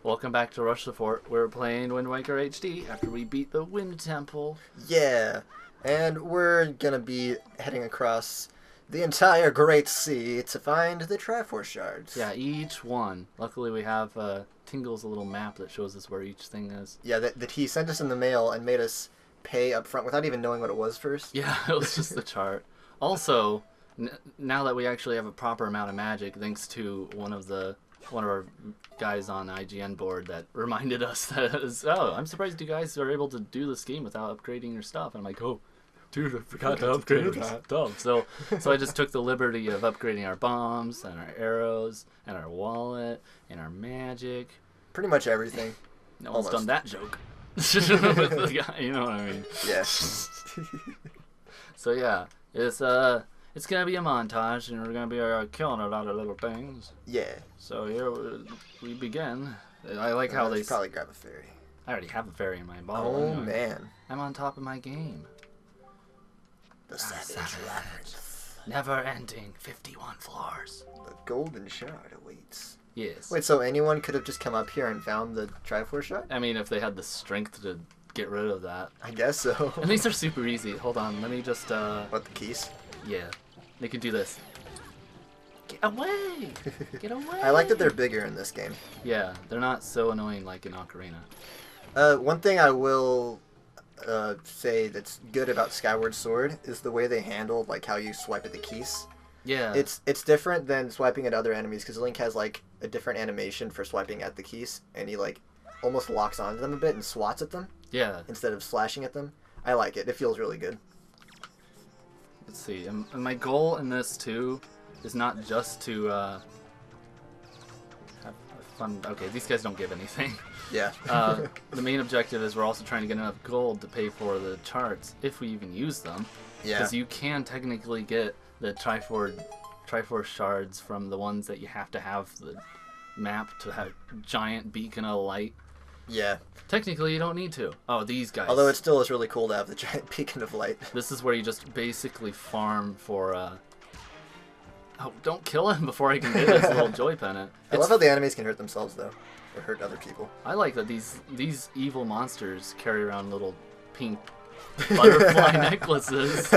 Welcome back to Rush the Fort. We're playing Wind Waker HD after we beat the Wind Temple. Yeah, and we're gonna be heading across the entire Great Sea to find the Triforce shards. Yeah, each one. Luckily we have Tingle's little map that shows us where each thing is. Yeah, that he sent us in the mail and made us pay up front without even knowing what it was first. Yeah, it was just the chart. Also, now that we actually have a proper amount of magic, thanks to one of our guys on IGN board that reminded us that, I'm surprised you guys are able to do this game without upgrading your stuff. And I'm like, oh, dude, I forgot to upgrade our stuff. So I just took the liberty of upgrading our bombs and our arrows and our wallet and our magic. Pretty much everything. No one's done that joke. With the guy, you know what I mean? Yeah. So yeah, it's gonna be a montage, and we're gonna be killing a lot of little things. Yeah. So here we begin. I like how they probably grab a fairy. I already have a fairy in my bottle. Oh anyway. man. I'm on top of my game. The Savage Labyrinth. Never ending, 51 floors. The golden shard awaits. Yes. Wait, so anyone could have just come up here and found the Triforce shard? I mean, if they had the strength to get rid of that. I guess so. And these are super easy. Hold on, let me just What, the keys? Yeah. They can do this. Get away! Get away! I like that they're bigger in this game. Yeah, they're not so annoying like in Ocarina. One thing I will say that's good about Skyward Sword is the way they handled like how you swipe at the keys. Yeah. It's different than swiping at other enemies because Link has like a different animation for swiping at the keys, and he like almost locks onto them a bit and swats at them. Yeah. Instead of slashing at them. I like it. It feels really good. Let's see. And my goal in this too is not just to have fun. Okay, these guys don't give anything. Yeah. The main objective is we're also trying to get enough gold to pay for the charts, if we even use them. Yeah. Because you can technically get the Triforce shards from the ones that you have to have the map to have giant beacon of light. Yeah. Technically, you don't need to. Oh, these guys. Although it still is really cool to have the giant beacon of light. This is where you just basically farm for, Oh, don't kill him before I can get his little joy pennant. I love how the enemies can hurt themselves, though. Or hurt other people. I like that these evil monsters carry around little pink butterfly necklaces.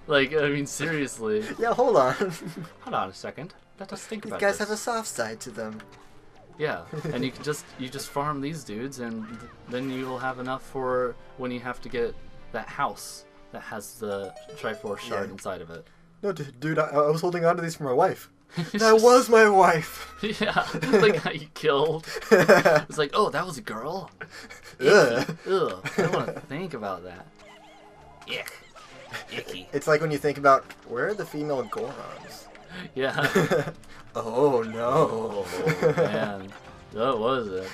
Like, I mean, seriously. Yeah, hold on. Hold on a second. Let us think about These guys this. have a soft side to them. Yeah, and you just farm these dudes, and then you'll have enough for when you have to get that house that has the Triforce shard inside of it. No, dude, I was holding on to these for my wife. That was my wife. Yeah, like how you killed. It's like, oh, that was a girl. Ugh. Ugh. I don't want to think about that. Ick. Icky. It's like when you think about, where are the female Gorons? Yeah. Oh, no. Oh, man. What was it?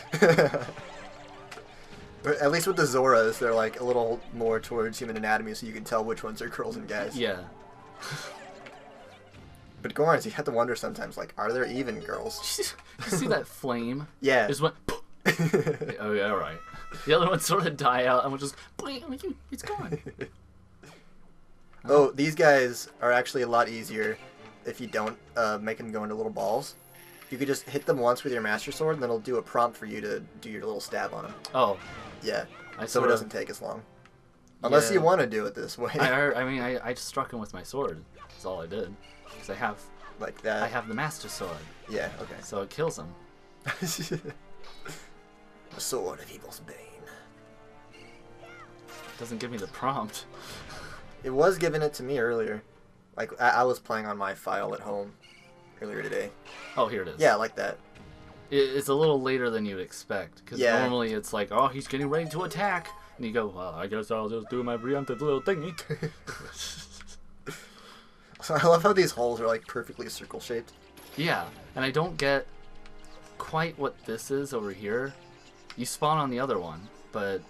At least with the Zoras, they're like a little more towards human anatomy, so you can tell which ones are girls and guys. Yeah. But Gorons, you have to wonder sometimes, like, are there even girls? You see that flame? Yeah. Just went. Oh yeah, all right. The other ones sort of die out, and we'll just. It's gone. Oh, these guys are actually a lot easier if you don't make them go into little balls. You could just hit them once with your Master Sword, and then it'll do a prompt for you to do your little stab on them. Oh. Yeah. So it doesn't take as long. Unless Yeah. you want to do it this way. I just struck him with my sword. That's all I did. Because I have. Like that. I have the Master Sword. Yeah. Okay. So it kills him. The sword of evil's bane. It doesn't give me the prompt. It was given it to me earlier. Like, I was playing on my file at home earlier today. Oh, here it is. Yeah, like that. It's a little later than you'd expect. Because Yeah. normally it's like, oh, he's getting ready to attack. And you go, well, I guess I'll just do my preemptive little thingy. So I love how these holes are like perfectly circle shaped. Yeah, and I don't get quite what this is over here. You spawn on the other one, but...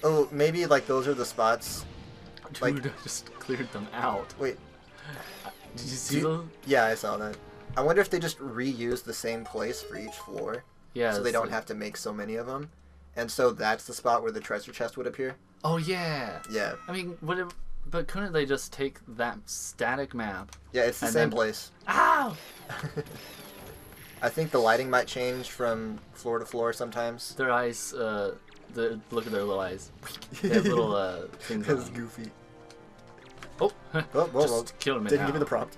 Oh, maybe like those are the spots. Dude, Like- I just cleared them out. Wait. Did you see those? Yeah, I saw that. I wonder if they just reuse the same place for each floor. Yeah. So they don't have to make so many of them. And so that's the spot where the treasure chest would appear. Oh, yeah. Yeah. I mean, but couldn't they just take that static map? Yeah, it's the And same then- place. Ow! I think the lighting might change from floor to floor sometimes. Their eyes, look at their little eyes. They have little things That's on. goofy. Oh, Whoa, just kill him. Didn't give me the prompt.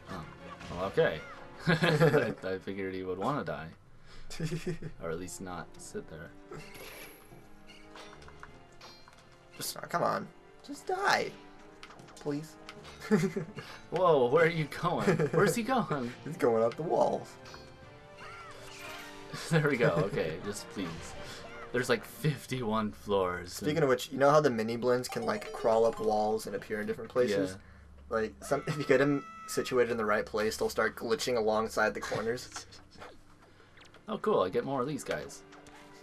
Well, okay. I figured he would want to die. Or at least not sit there. Just come on. Just die. Please. Whoa, where are you going? Where's he going? He's going up the walls. There we go. Okay, just please. There's like 51 floors. Speaking of which, you know how the mini blends can like crawl up walls and appear in different places? Yeah. Like if you get them situated in the right place, they'll start glitching alongside the corners. Oh, cool! I get more of these guys.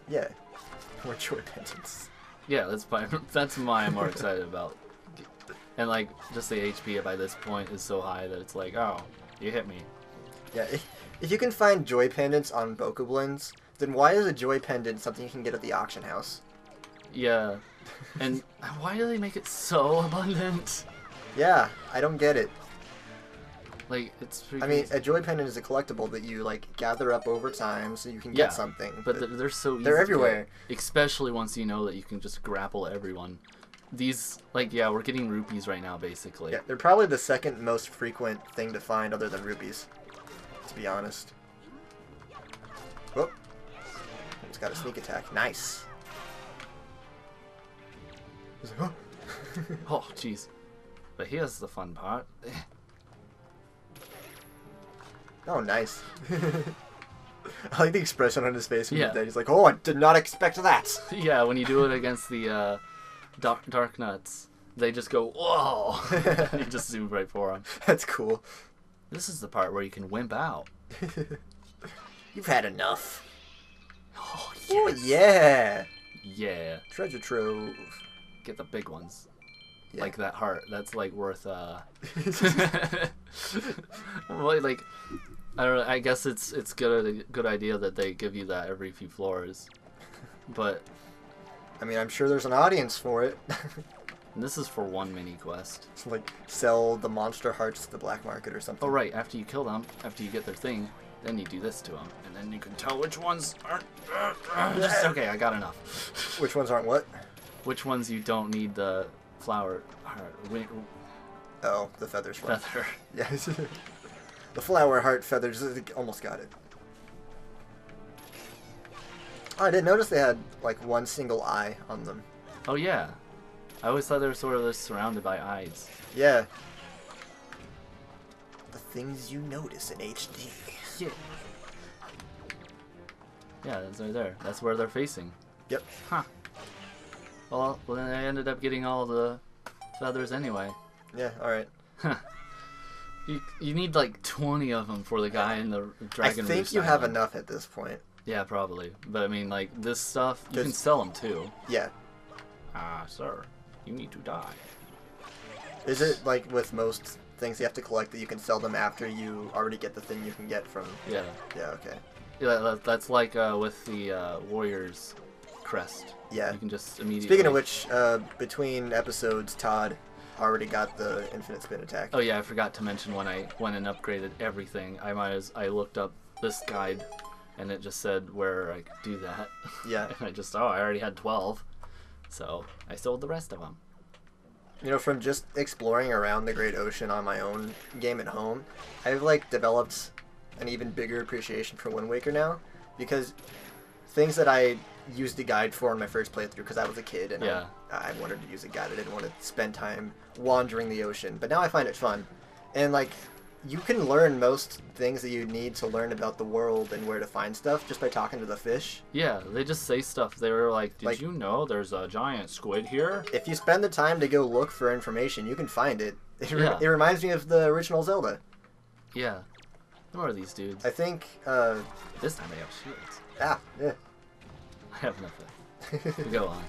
Yeah, more joy pendants. Yeah, that's why I'm more excited about. And like, just the HP by this point is so high that it's like, oh, you hit me. Yeah, if you can find joy pendants on Bokoblins, then why is a joy pendant something you can get at the auction house? Yeah, and why do they make it so abundant? Yeah, I don't get it. Like, it's freaking... I mean, a joy pendant is a collectible that you like gather up over time so you can get something. But they're so easy. They're everywhere. To get, especially once you know that you can just grapple everyone. These, like, yeah, we're getting rupees right now, basically. Yeah, they're probably the second most frequent thing to find other than rupees, to be honest. Whoop. It's got a sneak attack. Nice. He's like, Oh, jeez. But here's the fun part. Oh, nice. I like the expression on his face when he's dead. He's like, oh, I did not expect that. Yeah, when you do it against the dark nuts, they just go, whoa! You just zoom right for them. That's cool. This is the part where you can wimp out. You've had enough. Oh, yes. Oh, yeah. Yeah. Treasure trove. Get the big ones. Yeah. Like that heart. That's like worth, well, like, I don't know, I guess it's a good idea that they give you that every few floors. But I mean, I'm sure there's an audience for it. And this is for one mini quest. It's like sell the monster hearts to the black market or something. Oh right, after you kill them, after you get their thing, then you do this to them, and then you can tell which ones aren't. Okay, I got enough. Which ones aren't what? Which ones you don't need the flower heart? Oh, the feathers. Feather. Yes. The flower heart feathers. Almost got it. Oh, I didn't notice they had like one single eye on them. Oh yeah. I always thought they were sort of just surrounded by eyes. Yeah. The things you notice in HD. Yeah. Yeah, that's right there. That's where they're facing. Yep. Huh. Well, then I ended up getting all the feathers anyway. Yeah, alright. Huh. You need like 20 of them for the guy in the dragon. I think you have enough at this point. Yeah, probably. But I mean, like, this stuff, you can sell them too. Yeah. Ah, sir. You need to die. Is it like with most things you have to collect that you can sell them after you already get the thing you can get from... Yeah. Yeah, okay. Yeah, that's like with the Warriors crest. Yeah. You can just immediately... Speaking of which, between episodes, Todd already got the infinite spin attack. Oh yeah, I forgot to mention when I went and upgraded everything, I looked up this guide and it just said where I could do that. Yeah. And I already had 12. So I sold the rest of them. You know, from just exploring around the Great Ocean on my own game at home, I've like developed an even bigger appreciation for Wind Waker now, because things that I used a guide for in my first playthrough because I was a kid and I wanted to use a guide. I didn't want to spend time wandering the ocean, but now I find it fun. And like, you can learn most things that you need to learn about the world and where to find stuff just by talking to the fish. Yeah, they just say stuff. They were like, did you know there's a giant squid here? If you spend the time to go look for information, you can find it. It reminds me of the original Zelda. Yeah. Who are these dudes? I think, this time they have shields. Ah, yeah. I have nothing. Go on.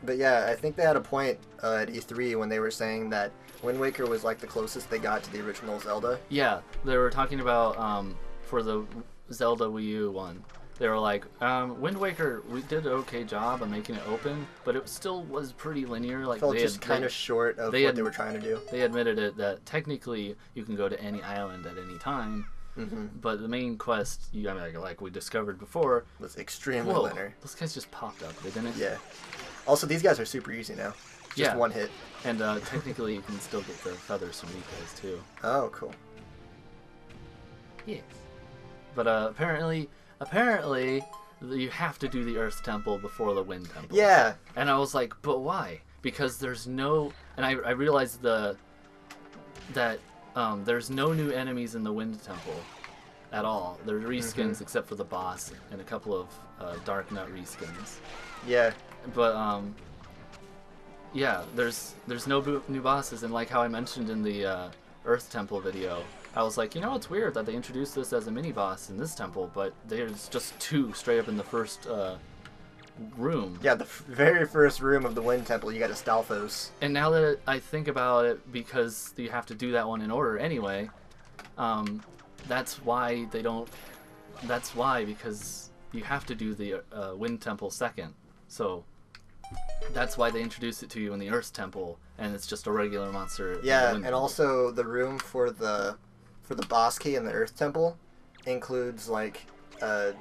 But yeah, I think they had a point at E3 when they were saying that Wind Waker was like the closest they got to the original Zelda. Yeah, they were talking about for the Zelda Wii U one, they were like, Wind Waker, we did an okay job of making it open, but it still was pretty linear. Like Felt just kind of short of what they were trying to do. They admitted it that technically you can go to any island at any time, but the main quest, like we discovered before, was extremely linear. Those guys just popped up. They didn't. Yeah. Also, these guys are super easy now. Just one hit. And technically, you can still get the feathers from these guys too. Oh, cool. Yes. But apparently, you have to do the Earth Temple before the Wind Temple. Yeah. And I was like, but why? Because there's no... And I realized that there's no new enemies in the Wind Temple at all. There's reskins except for the boss and a couple of Dark Nut reskins. Yeah. But, yeah, there's no new bosses. And like how I mentioned in the Earth Temple video, I was like, it's weird that they introduced this as a mini-boss in this temple, but there's just 2 straight up in the first room. Yeah, the very first room of the Wind Temple, you got a Stalfos. And now that I think about it, because you have to do that one in order anyway, that's why they don't... That's why, because you have to do the Wind Temple second. So that's why they introduced it to you in the Earth Temple, and it's just a regular monster. Yeah, and also the room for the boss key in the Earth Temple includes like I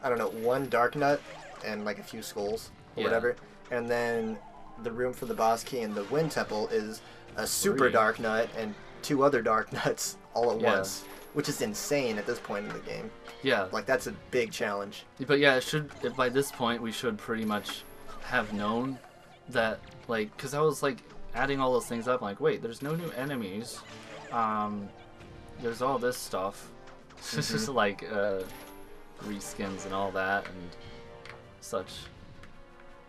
don't know, 1 Dark Nut and like a few skulls or whatever, and then the room for the boss key in the Wind Temple is a super Dark Nut and 2 other Dark Nuts all at once, which is insane at this point in the game. Yeah, like that's a big challenge. But yeah, by this point we should pretty much have known that, like, because I was like adding all those things up, like, wait, there's no new enemies. There's all this stuff. It's just like reskins and all that and such.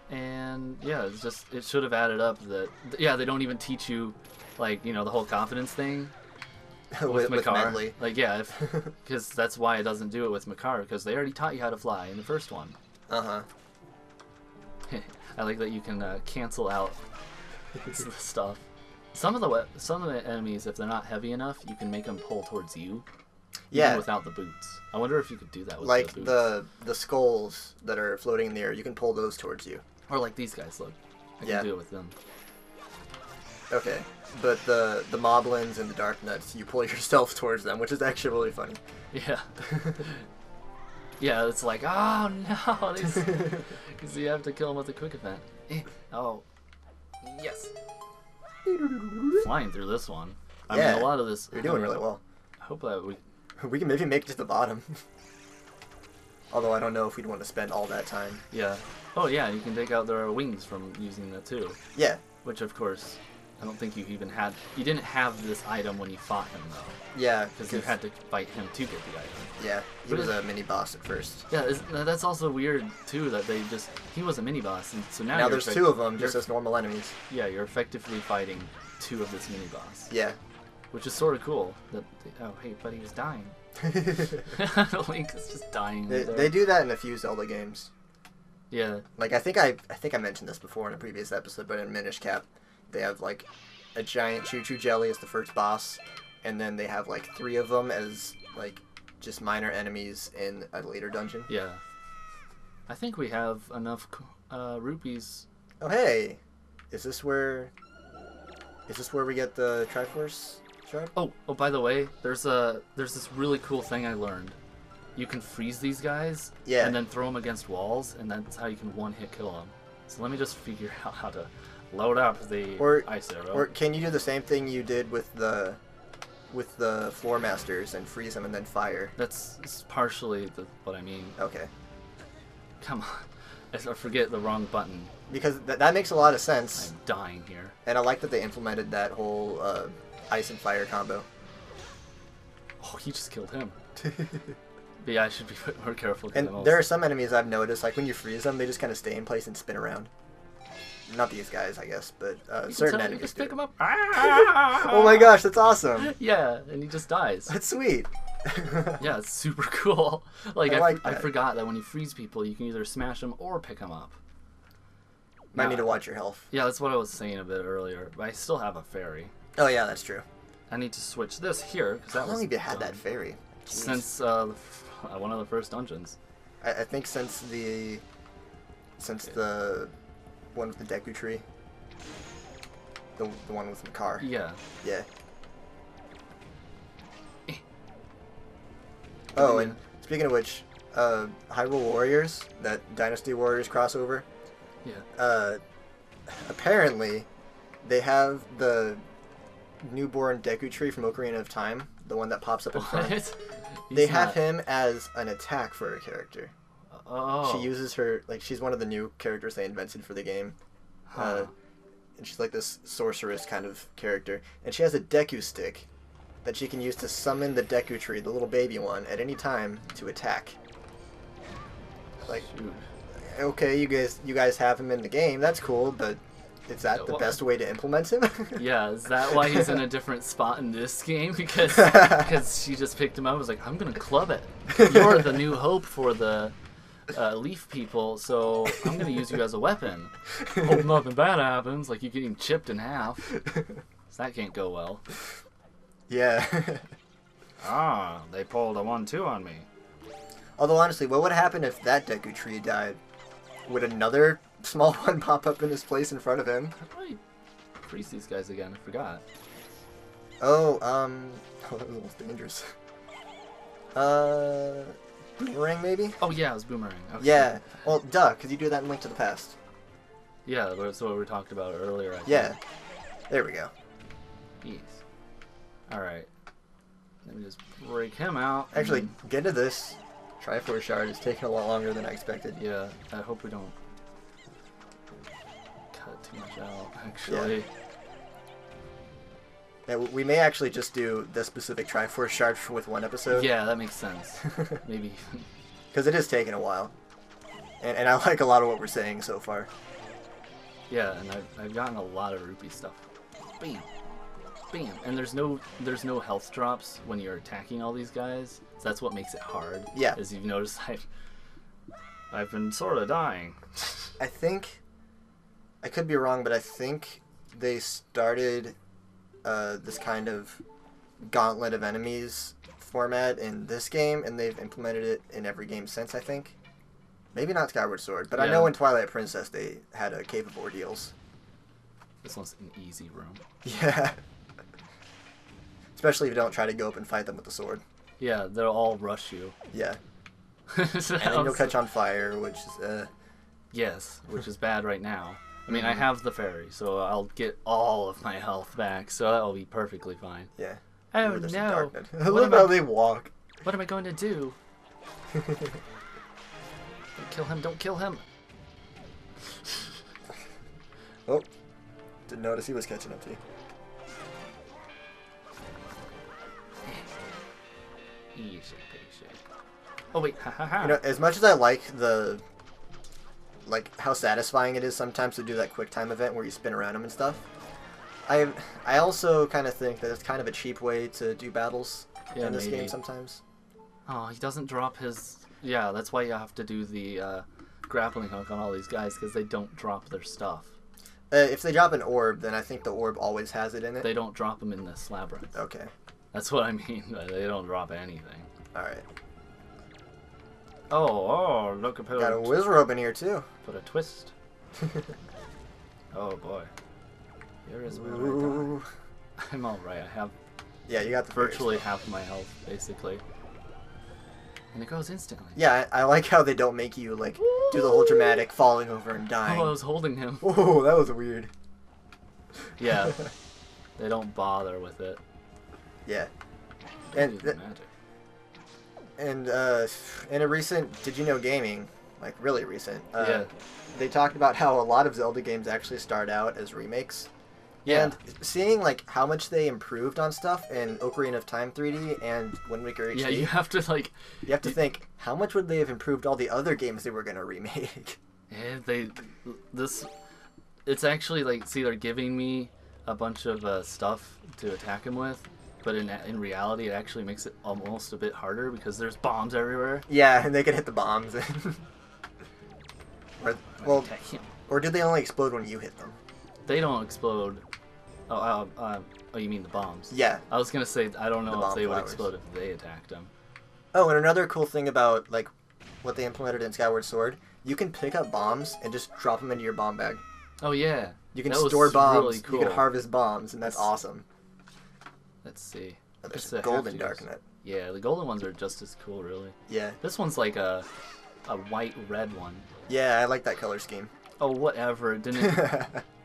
And yeah, it should have added up that they don't even teach you, like, the whole confidence thing with Makar. Medley. Like, yeah, because that's why it doesn't do it with Makar, because they already taught you how to fly in the first one. I like that you can cancel out the stuff. Some of the enemies, if they're not heavy enough, you can make them pull towards you. Yeah. Even without the boots. I wonder if you could do that with like the boots. the skulls that are floating in the air, you can pull those towards you. Or like these guys, look. I can do it with them. Okay, but the Moblins and the Dark Nuts, you pull yourself towards them, which is actually really funny. Yeah. Yeah, it's like, oh no, because you have to kill them with a quick event. Oh, yes. Flying through this one. I mean, a lot of this. You're doing really well. I hope that we can maybe make it to the bottom. Although I don't know if we'd want to spend all that time. Yeah. Oh yeah, you can take out their wings from using that too. Yeah. Which of course, I don't think you even had. You didn't have this item when you fought him though. Yeah. Because you had to fight him to get the item. Yeah. He was a mini boss at first. Yeah, that's also weird too that he was a mini boss, and so now there's 2 of them just as normal enemies. Yeah, you're effectively fighting 2 of this mini boss. Yeah. Which is sort of cool. Oh, hey, but he was dying. Link is just dying. They do that in a few Zelda games. Yeah. Like I think I mentioned this before in a previous episode, but in Minish Cap, they have like a giant Choo Choo Jelly as the first boss, and then they have like 3 of them as like just minor enemies in a later dungeon. Yeah. I think we have enough rupees. Oh hey, is this where we get the Triforce shard? Oh, by the way, there's this really cool thing I learned. You can freeze these guys, and then throw them against walls, and that's how you can one-hit kill them. So let me just figure out how to load up the ice arrow. Or can you do the same thing you did with the floor masters and freeze them and then fire? That's partially what I mean. Okay. Come on. I forget the wrong button. Because that makes a lot of sense. I'm dying here. And I like that they implemented that whole ice and fire combo. Oh, he just killed him. But yeah, I should be more careful. And there are some enemies I've noticed, like when you freeze them, they just kind of stay in place and spin around. Not these guys, I guess, but certain enemies just do. Pick them up. Oh my gosh, that's awesome. Yeah, and he just dies. That's sweet. Yeah, it's super cool. Like, I forgot that when you freeze people, you can either smash them or pick them up. Might need to watch your health. Yeah, that's what I was saying a bit earlier. But I still have a fairy. Oh yeah, that's true. I need to switch this here because How long have you had that fairy? Jeez. Since one of the first dungeons. I think since the one with the Deku Tree, the one with the car. Yeah. Yeah. Oh, and speaking of which, Hyrule Warriors, that Dynasty Warriors crossover. Yeah. Apparently, they have the newborn Deku Tree from Ocarina of Time, the one that pops up in front. They have him as an attack for her character. Oh. She uses her, like, she's one of the new characters they invented for the game. Huh. And she's like this sorceress kind of character. And she has a Deku stick that she can use to summon the Deku Tree, the little baby one, at any time to attack. Like, Shoot. okay, you guys have him in the game, that's cool, but is that the best way to implement him? Yeah, is that why he's in a different spot in this game? Because she just picked him up and was like, I'm going to club it. You're the new hope for the leaf people, so I'm going to use you as a weapon. Hope nothing bad happens, like you getting chipped in half. So that can't go well. Yeah. Ah, they pulled a 1-2 on me. Although, honestly, what would happen if that Deku Tree died? Would another small one pop up in his place in front of him? I'd probably freeze these guys again, I forgot. Oh, that was almost dangerous. Boomerang, maybe? Oh, yeah, it was Boomerang. Okay. Yeah. Well, duh, because you do that in Link to the Past. Yeah, that's what we talked about earlier, I think. Yeah. There we go. Jeez. Alright. Let me just break him out. Actually, get into this. Triforce Shard is taking a lot longer than I expected. Yeah, I hope we don't cut too much out, actually. Yeah, we may actually just do the specific Triforce Shard with one episode. Yeah, that makes sense. Maybe. Because it is taking a while. And I like a lot of what we're saying so far. Yeah, and I've gotten a lot of rupee stuff. Bam. Bam. And there's no health drops when you're attacking all these guys. So that's what makes it hard. Yeah. As you've noticed, I've been sort of dying. I think, I could be wrong, but I think they started this kind of gauntlet of enemies format in this game, and they've implemented it in every game since, I think. Maybe not Skyward Sword, but yeah. I know in Twilight Princess they had a Cave of Ordeals. This one's an easy room. Yeah. Especially if you don't try to go up and fight them with the sword. Yeah, they'll all rush you. Yeah. And then you'll catch on fire, which is, Yes, which is bad right now. I mean, I have the fairy, so I'll get all of my health back, so that'll be perfectly fine. Yeah. Oh, no. I love how they walk. What am I going to do? Don't kill him, don't kill him. Oh. Didn't notice he was catching up to you. Easy peasy. Oh wait, ha ha ha. You know, as much as I like how satisfying it is sometimes to do that quick time event where you spin around them and stuff, I also kind of think that it's kind of a cheap way to do battles in this game sometimes. Oh, he doesn't drop his... Yeah, that's why you have to do the grappling hook on all these guys, because they don't drop their stuff. If they drop an orb, then I think the orb always has it in it. They don't drop them in this labyrinth. Okay. That's what I mean. They don't drop anything. Alright. Oh, look at Got a Wizrobe in here, too. Put a twist. Oh, boy. Here is where Ooh. I'm alright. I have you got the virtually half my health, basically. And it goes instantly. Yeah, I like how they don't make you, like, do the whole dramatic falling over and dying. Oh, I was holding him. Oh, that was weird. Yeah. They don't bother with it. Yeah. And in a recent Did You Know Gaming, like really recent, they talked about how a lot of Zelda games actually start out as remakes. Yeah. And seeing like how much they improved on stuff in Ocarina of Time 3D and Wind Waker HD. Yeah, you have to like... You have to think, how much would they have improved all the other games they were going to remake? Yeah, it's actually like, see, they're giving me a bunch of stuff to attack him with, but in reality it actually makes it almost a bit harder because there's bombs everywhere. Yeah, and they can hit the bombs. Or do they only explode when you hit them? They don't explode. Oh, you mean the bombs? Yeah. I was gonna say I don't know if they would explode if they attacked them. Oh, and another cool thing about like what they implemented in Skyward Sword, you can pick up bombs and just drop them into your bomb bag. Oh yeah. You can That was store bombs. really cool. You can harvest bombs, and that's awesome. Let's see. Oh, there's Just a golden half to use. Darknet. Yeah, the golden ones are just as cool, really. Yeah. This one's like a white-red one. Yeah, I like that color scheme. Oh, whatever. Didn't.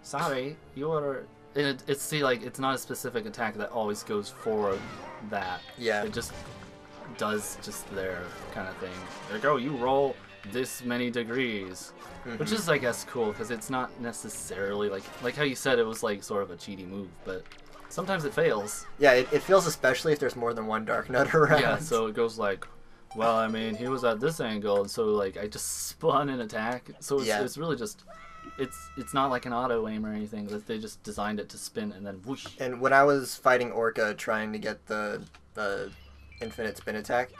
Sorry, you're. It's see, like, it's not a specific attack that always goes for that. Yeah. It just does just their kind of thing. There you go, you roll this many degrees. Which is, I guess, cool, because it's not necessarily, like how you said, it was, like, sort of a cheaty move, but sometimes it fails. Yeah, it feels especially if there's more than one Dark Nut around. Yeah, so it goes like, well, I mean, he was at this angle, and so, like, I just spun an attack. So it's really just, it's not like an auto aim or anything. They just designed it to spin and then whoosh. And when I was fighting Orca trying to get the infinite spin attack,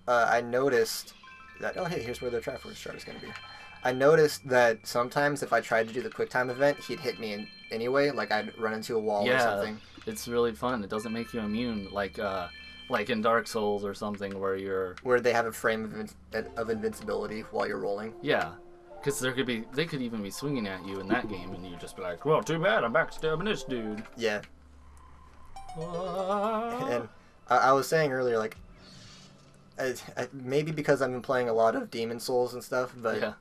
I noticed that, oh, hey, here's where the Triforce shard is going to be. I noticed that sometimes if I tried to do the quick time event, he'd hit me anyway, like I'd run into a wall or something. It's really fun. It doesn't make you immune, like in Dark Souls or something where they have a frame of invincibility while you're rolling. Yeah, because they could even be swinging at you in that game, and you'd just be like, well, too bad, I'm backstabbing this dude. Yeah. And I was saying earlier, like, maybe because I've been playing a lot of Demon Souls and stuff, but yeah.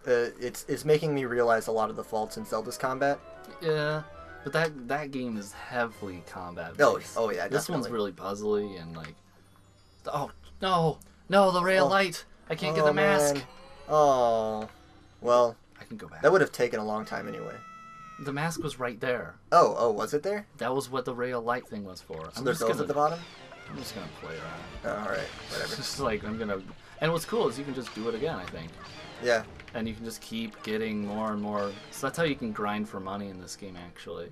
It's making me realize a lot of the faults in Zelda's combat. Yeah, but that game is heavily combat based. Oh yeah, This definitely. one's really puzzly and like, oh no, the rail light! I can't get the mask. Man. Oh, well, I can go back. that would have taken a long time anyway. The mask was right there. Oh, was it there? That was what the rail light thing was for. So there's those at the bottom? I'm just gonna play around. Oh, alright, whatever. Just like, and what's cool is you can just do it again, I think. Yeah. And you can just keep getting more and more. So that's how you can grind for money in this game, actually.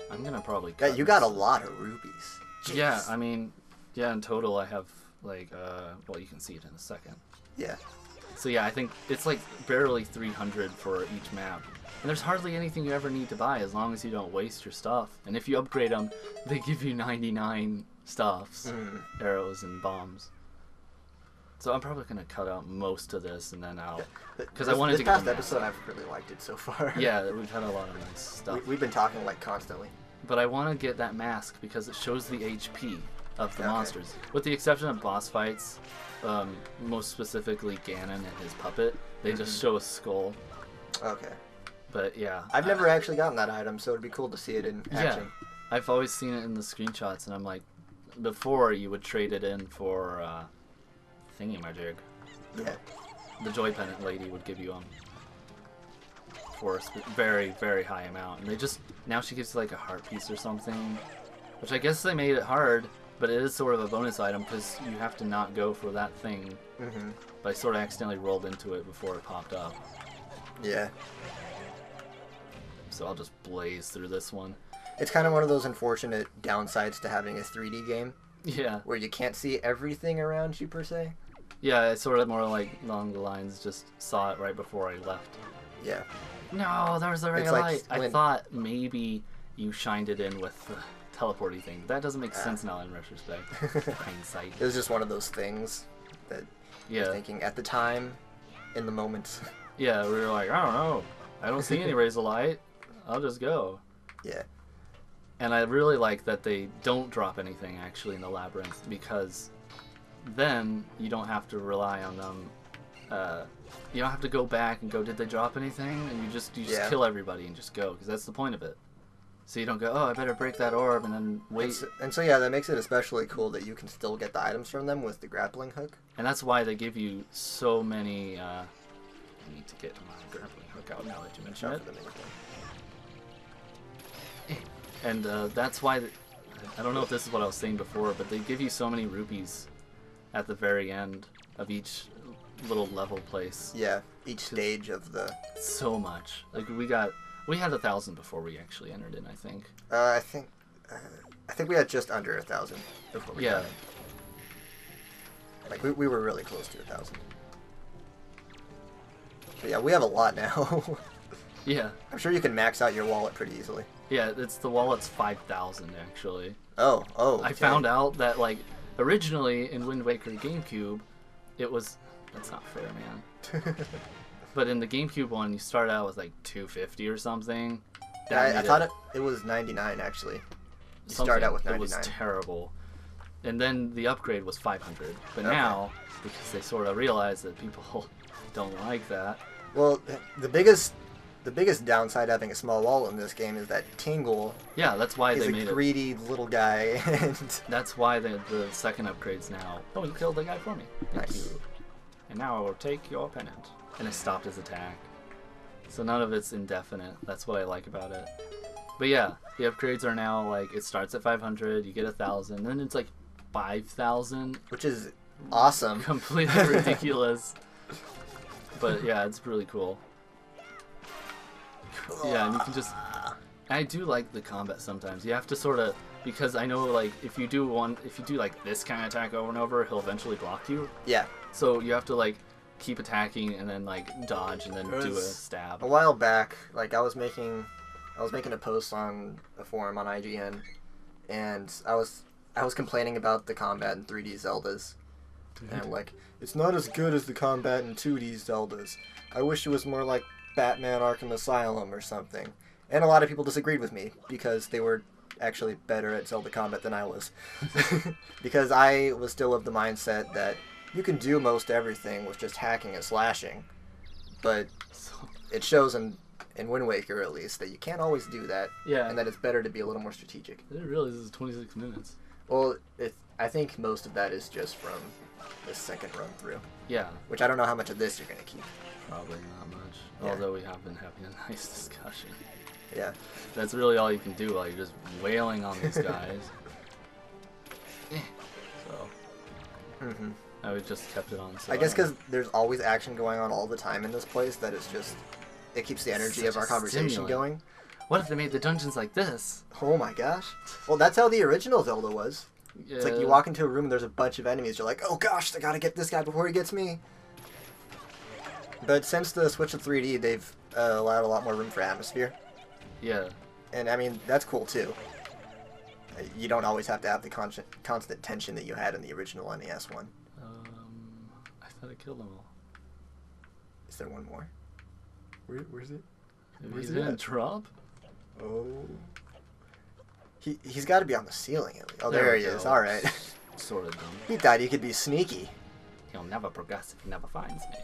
I'm gonna probably cut You got a lot of rubies. Jeez. Yeah, I mean, yeah, in total I have, like, well, you can see it in a second. Yeah. So yeah, I think it's like barely 300 for each map. And there's hardly anything you ever need to buy as long as you don't waste your stuff. And if you upgrade them, they give you 99 stuffs, arrows and bombs. So I'm probably gonna cut out most of this and then I'll, because I wanted to get this past the episode. I've really liked it so far. Yeah, we've had a lot of nice stuff. We've been talking like constantly. But I want to get that mask because it shows the HP of the monsters, with the exception of boss fights. Most specifically Ganon and his puppet. They just show a skull. Okay. But yeah, I've never actually gotten that item, so it'd be cool to see it in action. Yeah, I've always seen it in the screenshots, and I'm like, before you would trade it in for thingy-majig. Yeah. The Joy Pendant lady would give you for a very, very high amount, and they just now she gives you like a heart piece or something, which I guess they made it hard, but it is sort of a bonus item because you have to not go for that thing. But I sort of accidentally rolled into it before it popped up. Yeah. So I'll just blaze through this one. It's kind of one of those unfortunate downsides to having a 3D game. Yeah. Where you can't see everything around you, per se. Yeah, it's sort of more like along the lines, just saw it right before I left. Yeah. No, there was a ray of light. I thought maybe you shined it in with the teleporty thing. That doesn't make sense now in retrospect. Hindsight. It was just one of those things that you're thinking at the time, in the moment. Yeah, we were like, I don't know. I don't see any rays of light. I'll just go. Yeah. And I really like that they don't drop anything actually in the labyrinth, because then you don't have to rely on them. You don't have to go back and go, did they drop anything? And you just kill everybody and just go, because that's the point of it. So you don't go, oh, I better break that orb and then wait. And so yeah, that makes it especially cool that you can still get the items from them with the grappling hook. And that's why they give you so many. I need to get my grappling hook out now that you mention it. And that's why, I don't know if this is what I was saying before, but they give you so many rupees at the very end of each little level place. Yeah, each stage of the... So much. Like, we had 1,000 before we actually entered in, I think. I think we had just under 1,000 before we got in. Like, we were really close to 1,000. But yeah, we have a lot now. Yeah. I'm sure you can max out your wallet pretty easily. Yeah, the wallet's 5,000 actually. Oh. I found out that, like, originally in Wind Waker GameCube, it was. That's not fair, man. But in the GameCube one, you start out with like 250 or something. I thought it was 99 actually. You start out with 99. It was terrible. And then the upgrade was 500. But now, because they sort of realized that people don't like that. Well, the biggest downside having a small wallet in this game is that Tingle. Yeah, that's why they made it. He's a greedy little guy. And that's why the second upgrade's now. Oh, you killed the guy for me. Thank Nice. you. And now I will take your pennant. And it stopped his attack. So none of it's indefinite. That's what I like about it. But yeah, the upgrades are now like, it starts at 500, you get 1,000, then it's like 5,000. Which is awesome. Completely ridiculous. But yeah, it's really cool. Yeah, and you can just... I do like the combat sometimes. You have to sort of... Because I know, like, if you do like this kind of attack over and over, he'll eventually block you. Yeah. So you have to, like, keep attacking and then, like, dodge and then do a stab. A while back, like, I was making a post on a forum on IGN, and I was complaining about the combat in 3D Zeldas. And, like, it's not as good as the combat in 2D Zeldas. I wish it was more like Batman Arkham Asylum or something. And a lot of people disagreed with me because they were actually better at Zelda combat than I was. Because I was still of the mindset that you can do most everything with just hacking and slashing. But it shows in Wind Waker, at least, that you can't always do that. Yeah. And that it's better to be a little more strategic. I didn't realize this is 26 minutes. Well, I think most of that is just from the second run through. Yeah. Which I don't know how much of this you're going to keep. Probably not much. Yeah. Although we have been having a nice discussion. Yeah. That's really all you can do while you're just wailing on these guys. So, I would just kept it on. So I guess because there's always action going on all the time in this place, that it's just, it keeps the energy of our conversation going. What if they made the dungeons like this? Oh my gosh. Well, that's how the original Zelda was. Yeah. It's like you walk into a room and there's a bunch of enemies. You're like, oh gosh, I gotta get this guy before he gets me. But since the switch to 3D, they've allowed a lot more room for atmosphere. Yeah. And I mean, that's cool too. You don't always have to have the constant tension that you had in the original NES one. I thought I killed them all. Is there one more? Where's it? He's gonna drop? Oh. He's got to be on the ceiling at least. Oh, there he is. All right. Sort of dumb. He thought he could be sneaky. He'll never progress if he never finds me.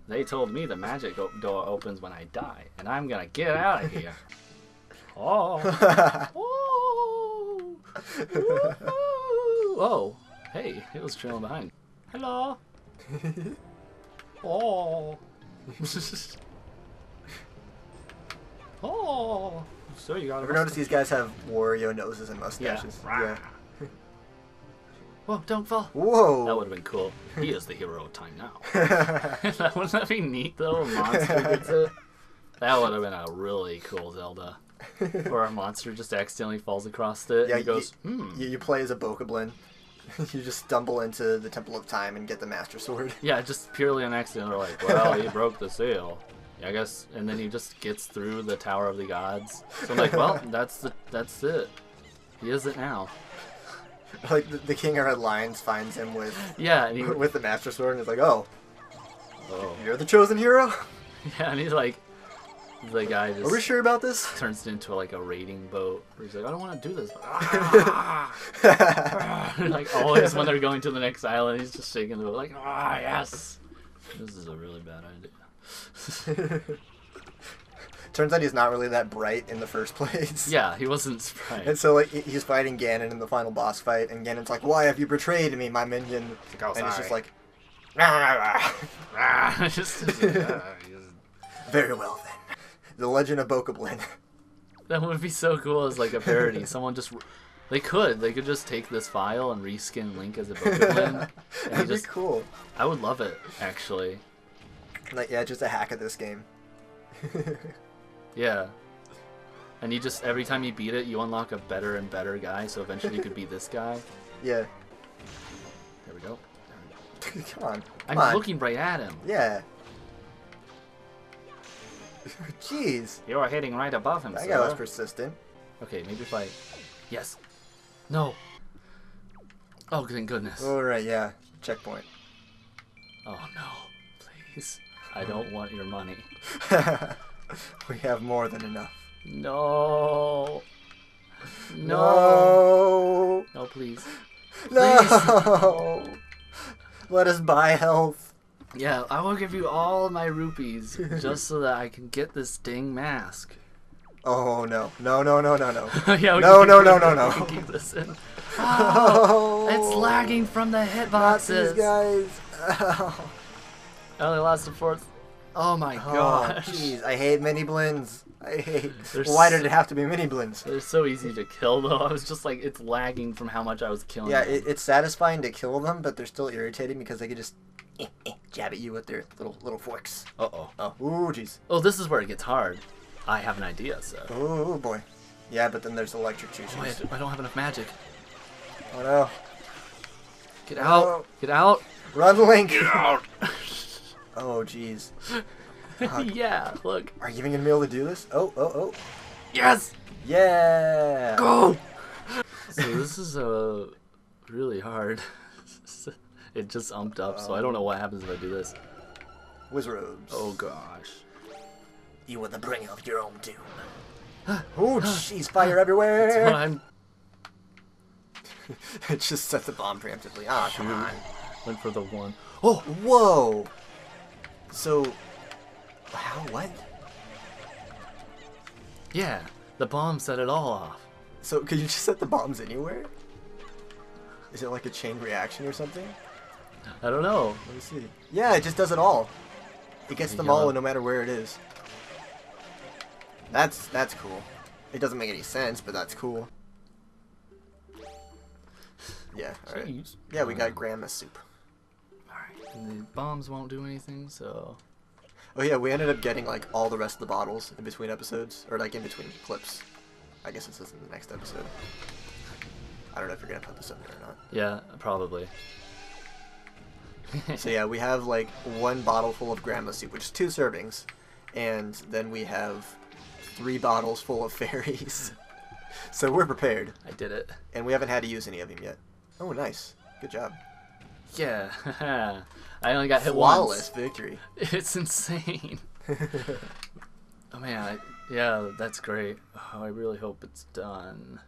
They told me the magic door opens when I die, and I'm gonna get out of here. Oh. Oh. Oh. Hey, it was trailing behind. Hello. Oh. Oh. So you got. Ever notice these guys have Wario noses and mustaches? Yeah. Whoa, don't fall. Whoa. That would have been cool. He is the hero of time now. Wouldn't that be neat, though? A monster gets it? That would have been a really cool Zelda. Where a monster just accidentally falls across it and goes, You play as a Bokoblin. You just stumble into the Temple of Time and get the Master Sword. Yeah, just purely on accident. They're like, well, he broke the seal. Yeah, I guess. And then he just gets through the Tower of the Gods. So I'm like, well, that's it. He is it now. Like the King of Red Lions finds him with and with the Master Sword and is like, oh, you're the chosen hero? Yeah, and he's like, the guy just... Are we sure about this? Turns it into like a raiding boat. Where he's like, I don't want to do this. Like always when they're going to the next island, he's just shaking the boat like, yes. This is a really bad idea. Turns out he's not really that bright in the first place. Yeah, he wasn't bright. And so like he's fighting Ganon in the final boss fight, and Ganon's like, why have you betrayed me, my minion? Like, and he's just like, very well then. The Legend of Bokoblin. That would be so cool as like a parody. Someone just... They could just take this file and reskin Link as a Bokoblin. That'd be cool. I would love it, actually. Like, yeah, just a hack of this game. Yeah. And you just, every time you beat it, you unlock a better and better guy, so eventually you could be this guy. Yeah. There we go. Come on. I'm looking right at him. Yeah. Jeez. You are hitting right above him, That sir. guy was persistent. Okay, maybe if I... Yes. No. Oh, thank goodness. Oh, right, yeah. Checkpoint. Oh no, please. I don't want your money. We have more than enough. No. No. No, please. No. Let us buy health. Yeah, I will give you all my rupees just so that I can get this dang mask. Oh no. No. Yeah, No. We can keep this in. Oh, it's lagging from the Not these hitboxes. guys. I only lost a fourth. Oh my gosh. Jeez, I hate mini blends. They're Why did it have to be mini blends? They're so easy to kill though. I was just like, it's lagging from how much I was killing Yeah, them. it's satisfying to kill them, but they're still irritating because they can just jab at you with their little forks. Uh-oh. Oh, ooh, jeez. Oh, this is where it gets hard. I have an idea, so. Oh boy. Yeah, but then there's electric choo Oh, I don't have enough magic. Oh no. Get out. No. Get out. Run, Link. Get out. Oh, jeez. Yeah, look. Are you even gonna be able to do this? Oh. Yes. Yeah. Go. So this is really hard. It just umped up, so I don't know what happens if I do this. Wizards. Oh gosh. You are the bringer of your own doom. Oh, jeez, fire everywhere. That's what I'm. It just set the bomb preemptively. Ah, come on. Went for the one. Oh, whoa. So, how? What? Yeah, the bomb set it all off. So, could you just set the bombs anywhere? Is it like a chain reaction or something? I don't know. Let me see. Yeah, it just does it all. It gets them all no matter where it is. That's cool. It doesn't make any sense, but that's cool. Yeah, alright. Jeez. Yeah, we got grandma soup. Alright, and the bombs won't do anything, so... Oh yeah, we ended up getting like all the rest of the bottles in between episodes, or like in between clips. I guess this is in the next episode. I don't know if you're gonna put this in there or not. Yeah, probably. So yeah, we have like one bottle full of grandma soup, which is 2 servings, and then we have 3 bottles full of fairies. So we're prepared. I did it. And we haven't had to use any of them yet. Oh, nice. Good job. Yeah. I only got hit Flawless once. victory. It's insane. Oh man, yeah, that's great. Oh, I really hope it's done.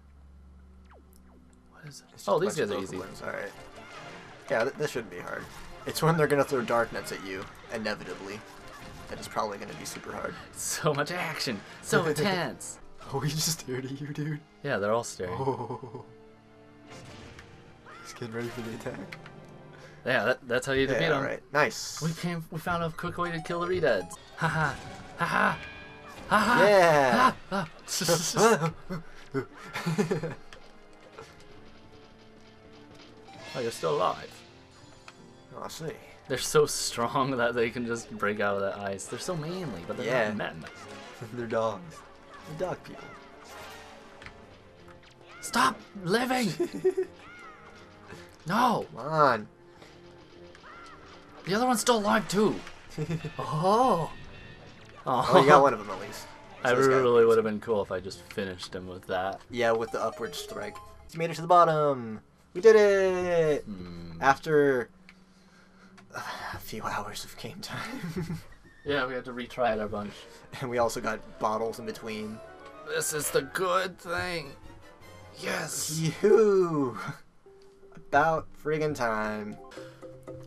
What is it? It's just Oh, a these bunch guys of are easy. All right. Yeah, this shouldn't be hard. It's when they're gonna throw dark nets at you, inevitably. That is probably gonna be super hard. So much action, so intense. Oh, he just stared at you, dude. Yeah, they're all staring. Oh. He's getting ready for the attack. Yeah, that's how you defeat them. Alright, nice. We found a quick way to kill the Redeads. Haha, haha, haha. Yeah. Ah, Oh, you're still alive. Oh, I see. They're so strong that they can just break out of that ice. They're so manly, but they're not men. They're dogs. They're dog people. Stop living! No! Come on. The other one's still alive too. Oh. Oh, you got one of them at least. I So this guy- really would have been cool if I just finished him with that. Yeah, with the upward strike. You made it to the bottom. We did it! After a few hours of game time. Yeah, we had to retry it a bunch. And we also got bottles in between. This is the good thing. Yes. Yoo! About friggin' time.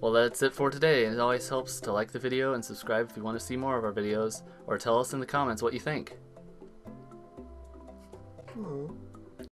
Well, that's it for today. It always helps to like the video and subscribe if you want to see more of our videos, or tell us in the comments what you think. Oh.